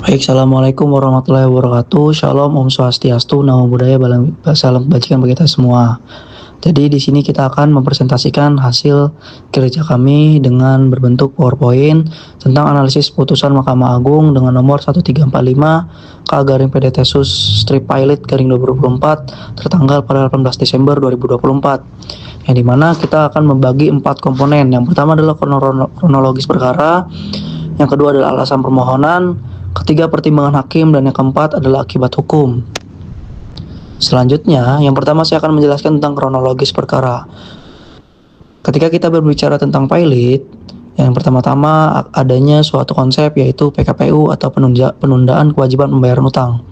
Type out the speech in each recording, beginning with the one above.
Baik, Assalamualaikum warahmatullahi wabarakatuh. Shalom, Om Swastiastu, Namo Buddhaya, Salam kebajikan bagi kita semua. Jadi di sini kita akan mempresentasikan hasil kerja kami dengan berbentuk PowerPoint tentang analisis putusan Mahkamah Agung dengan nomor 1345 K garing PDT Sus strip pilot garing 2024 tertanggal pada 18 Desember 2024. Yang dimana kita akan membagi 4 komponen. Yang pertama adalah kronologis perkara, yang kedua adalah alasan permohonan, ketiga pertimbangan hakim, dan yang keempat adalah akibat hukum. Selanjutnya, yang pertama saya akan menjelaskan tentang kronologis perkara. Ketika kita berbicara tentang pilot, yang pertama-tama adanya suatu konsep yaitu PKPU atau penundaan kewajiban pembayaran utang.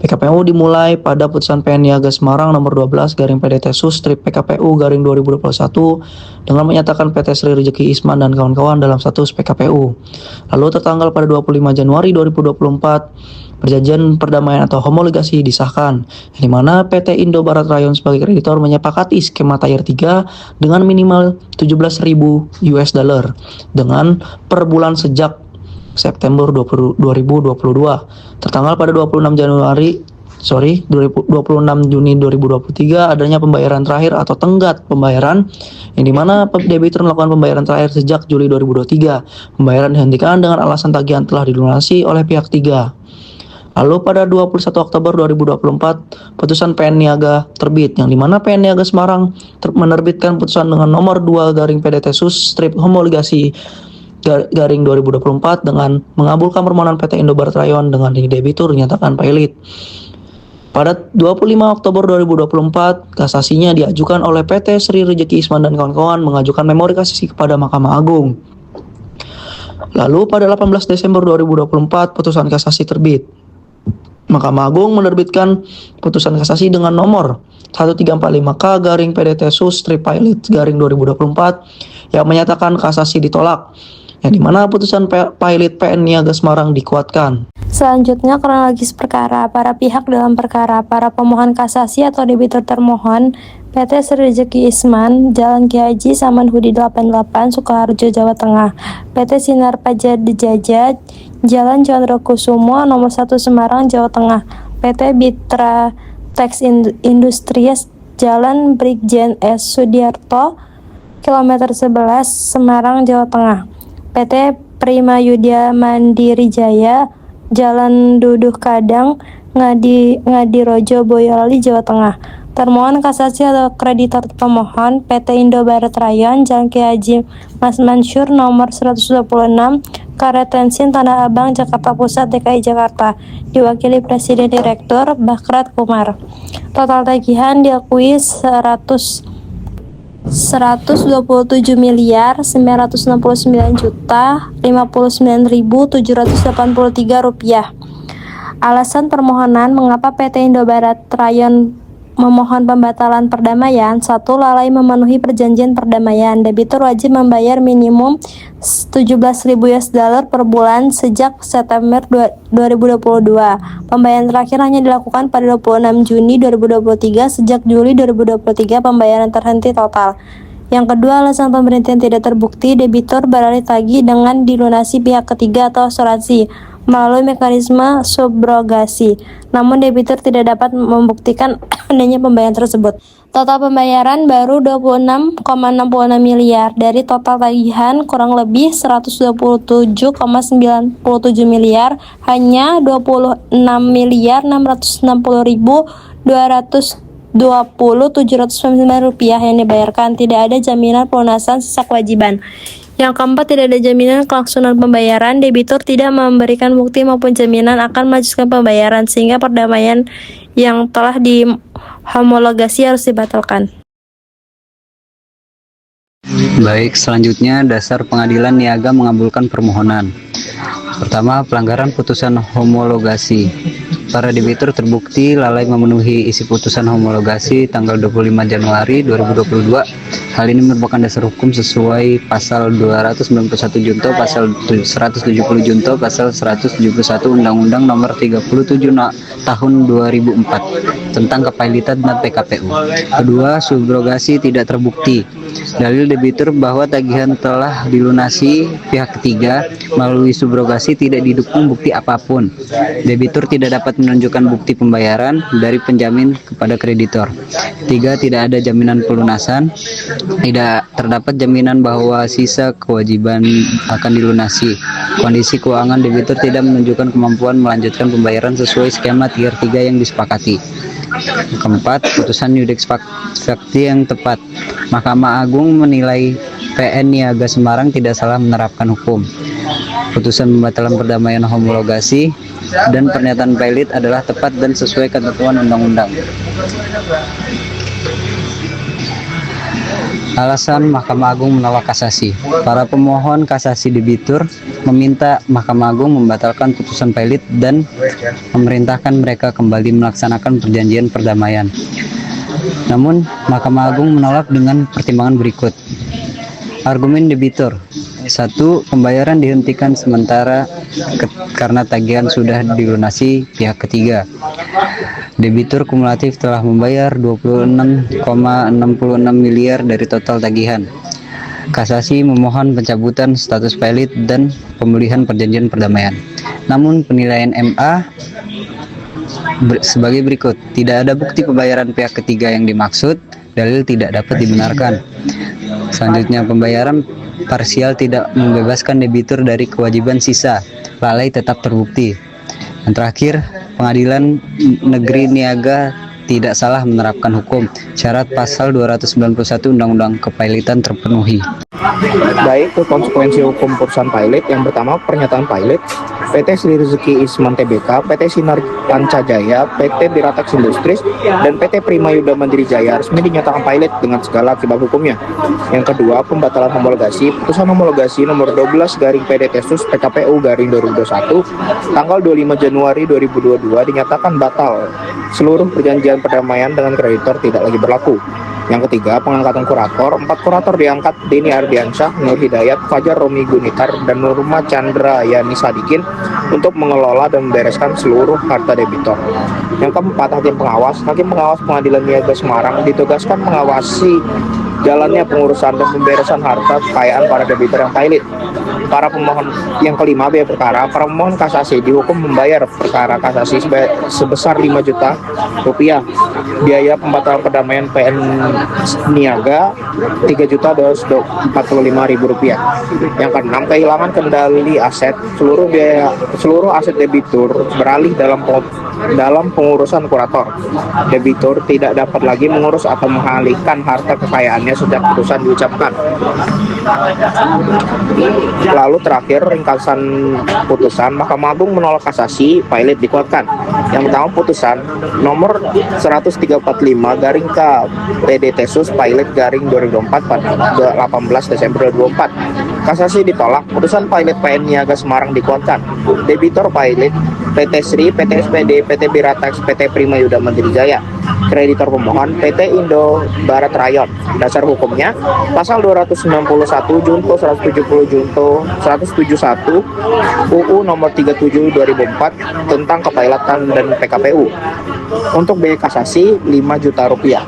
PKPU dimulai pada putusan PN Niaga Semarang nomor 12 garing PDT Sus strip PKPU garing 2021 dengan menyatakan PT Sri Rejeki Isman dan kawan-kawan dalam status PKPU. Lalu tertanggal pada 25 Januari 2024 perjanjian perdamaian atau homologasi disahkan, di mana PT Indo Barat Rayon sebagai kreditor menyepakati skema tier 3 dengan minimal 17.000 US dollar dengan per bulan sejak September 2022 tertanggal pada 26 Juni 2023 adanya pembayaran terakhir atau tenggat pembayaran, yang dimana debitur melakukan pembayaran terakhir sejak Juli 2023. Pembayaran dihentikan dengan alasan tagihan telah dilunasi oleh pihak 3. Lalu pada 21 Oktober 2024 putusan PN Niaga terbit, yang dimana PN Niaga Semarang menerbitkan putusan dengan nomor 2 garing PDT Sus strip homologasi garing 2024 dengan mengabulkan permohonan PT Indo Barat Rayon dengan debitur dinyatakan pilot. Pada 25 Oktober 2024, kasasinya diajukan oleh PT Sri Rejeki Isman dan kawan-kawan mengajukan memori kasasi kepada Mahkamah Agung. Lalu pada 18 Desember 2024 putusan kasasi terbit. Mahkamah Agung menerbitkan putusan kasasi dengan nomor 1345K garing PDT Sus strip pilot garing 2024 yang menyatakan kasasi ditolak, yang dimana putusan pilot PN Niaga Semarang dikuatkan. Selanjutnya, kronologis perkara. Para pihak dalam perkara, para pemohon kasasi atau debitur termohon, PT Sri Rejeki Isman, Jalan Ki Haji Samanhudi 88, Sukoharjo, Jawa Tengah. PT Sinar Pajadjaja, Jalan Condrokusumo, nomor 1 Semarang, Jawa Tengah. PT Bitra Tex Industries, Jalan Brigjen S. Sudiarto, kilometer 11, Semarang, Jawa Tengah. PT Prima Yudya Mandiri Jaya, Jalan Duduh Kadang, Ngadirojo, Boyolali, Jawa Tengah. Termohon kasasi atau kreditor pemohon PT Indo Barat Rayon, Jalan Ki Haji Mas Mansur nomor 126, Karetensin Tanah Abang, Jakarta Pusat, DKI Jakarta. Diwakili Presiden Direktur Bakrat Kumar. Total tagihan diakui 127 miliar 969 juta 59.783 rupiah. Alasan permohonan mengapa PT Indo Barat Rayon memohon pembatalan perdamaian. 1. Lalai memenuhi perjanjian perdamaian. Debitur wajib membayar minimum 17.000 US dollar per bulan sejak September 2022. Pembayaran terakhir hanya dilakukan pada 26 Juni 2023. Sejak Juli 2023 pembayaran terhenti total. Yang kedua, alasan pemberhentian tidak terbukti. Debitur beralih tagih dengan dilunasi pihak ketiga atau asuransi melalui mekanisme subrogasi. Namun debitur tidak dapat membuktikan adanya pembayaran tersebut. Total pembayaran baru 26,66 miliar dari total tagihan kurang lebih 127,97 miliar, hanya 26 miliar 660.220.799 rupiah yang dibayarkan. Tidak ada jaminan pelunasan sisa kewajiban. Yang keempat, tidak ada jaminan kelangsungan pembayaran. Debitur tidak memberikan bukti maupun jaminan akan melanjutkan pembayaran, sehingga perdamaian yang telah dihomologasi harus dibatalkan. Baik, selanjutnya dasar pengadilan niaga mengabulkan permohonan. Pertama, pelanggaran putusan homologasi. Para debitur terbukti lalai memenuhi isi putusan homologasi tanggal 25 Januari 2022. Hal ini merupakan dasar hukum sesuai pasal 291 Junto, pasal 170 Junto, pasal 171 Undang-Undang Nomor 37 Tahun 2004 tentang kepailitan dan PKPU. Kedua, subrogasi tidak terbukti. Dalil debitur bahwa tagihan telah dilunasi pihak ketiga melalui subrogasi tidak didukung bukti apapun. Debitur tidak dapat menunjukkan bukti pembayaran dari penjamin kepada kreditor. 3. Tidak ada jaminan pelunasan. Tidak terdapat jaminan bahwa sisa kewajiban akan dilunasi. Kondisi keuangan debitur tidak menunjukkan kemampuan melanjutkan pembayaran sesuai skema tier 3 yang disepakati. Keempat, putusan Yudex Fakti yang tepat. Mahkamah Agung menilai PN Niaga Semarang tidak salah menerapkan hukum. Putusan pembatalan perdamaian homologasi dan pernyataan pilot adalah tepat dan sesuai ketentuan undang-undang. Alasan Mahkamah Agung menolak kasasi. Para pemohon kasasi debitur meminta Mahkamah Agung membatalkan putusan pilot dan memerintahkan mereka kembali melaksanakan perjanjian perdamaian. Namun, Mahkamah Agung menolak dengan pertimbangan berikut. Argumen debitur. 1. Pembayaran dihentikan sementara karena tagihan sudah dilunasi pihak ketiga. Debitur kumulatif telah membayar 26,66 miliar dari total tagihan. Kasasi memohon pencabutan status pilot dan pemulihan perjanjian perdamaian. Namun penilaian MA sebagai berikut. Tidak ada bukti pembayaran pihak ketiga yang dimaksud, dalil tidak dapat dibenarkan. Selanjutnya, pembayaran parsial tidak membebaskan debitur dari kewajiban sisa, lalai tetap terbukti. Dan terakhir, Pengadilan Negeri Niaga tidak salah menerapkan hukum. Syarat pasal 291 Undang-Undang Kepailitan terpenuhi. Baik, ke konsekuensi hukum putusan pilot. Yang pertama, pernyataan pilot. PT Sri Rezeki Isman Tbk, PT Sinar Pancajaya, PT Biratex Industries, dan PT Prima Yuda Mandiri Jaya resmi dinyatakan pilot dengan segala akibat hukumnya. Yang kedua, pembatalan homologasi. Putusan homologasi nomor 12 garing PDTSUS PKPU garing 2021 tanggal 25 Januari 2022 dinyatakan batal. Seluruh perjanjian perdamaian dengan kreditor tidak lagi berlaku. Yang ketiga, pengangkatan kurator. 4 kurator diangkat: Deni Ardiansyah, Nur Hidayat, Fajar Romi Gunitar, dan Nurma Chandra Yani Sadikin untuk mengelola dan membereskan seluruh harta debitor. Yang keempat, hakim pengawas. Hakim pengawas Pengadilan Niaga Semarang ditugaskan mengawasi jalannya pengurusan dan pemberesan harta kekayaan para debitur yang pilot. Para pemohon. Yang kelima, biaya perkara. Para pemohon kasasi dihukum membayar perkara kasasi sebesar 5 juta rupiah. Biaya pembatalan perdamaian PN Niaga 3.245.000 rupiah. Yang keenam, kehilangan kendali aset. Seluruh aset debitur beralih dalam pengurusan kurator. Debitur tidak dapat lagi mengurus atau mengalihkan harta kekayaannya sejak putusan diucapkan. Lalu terakhir, ringkasan putusan. Mahkamah Agung menolak kasasi, pilot dikuatkan. Yang pertama, putusan nomor 1345 garing K PDTSUS pilot garing 2024 pada 18 Desember 2024. Kasasi ditolak. Putusan pilot PN Niaga Semarang dikuatkan. Debitor pilot PT Sri, PT SPD, PT Biratex, PT Prima Yuda Mandiri Jaya. Kreditor pemohon PT Indo Barat Rayon. Dasar hukumnya pasal 291 junto 170 junto 171 UU nomor 37 2004 tentang kepailatan dan PKPU. Untuk biaya kasasi 5 juta rupiah.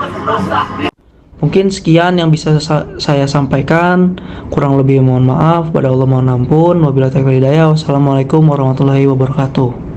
Mungkin sekian yang bisa saya sampaikan. Kurang lebih mohon maaf. Pada Allah mohon ampun. Wabillahi taufiq wal hidayah. Wassalamualaikum warahmatullahi wabarakatuh.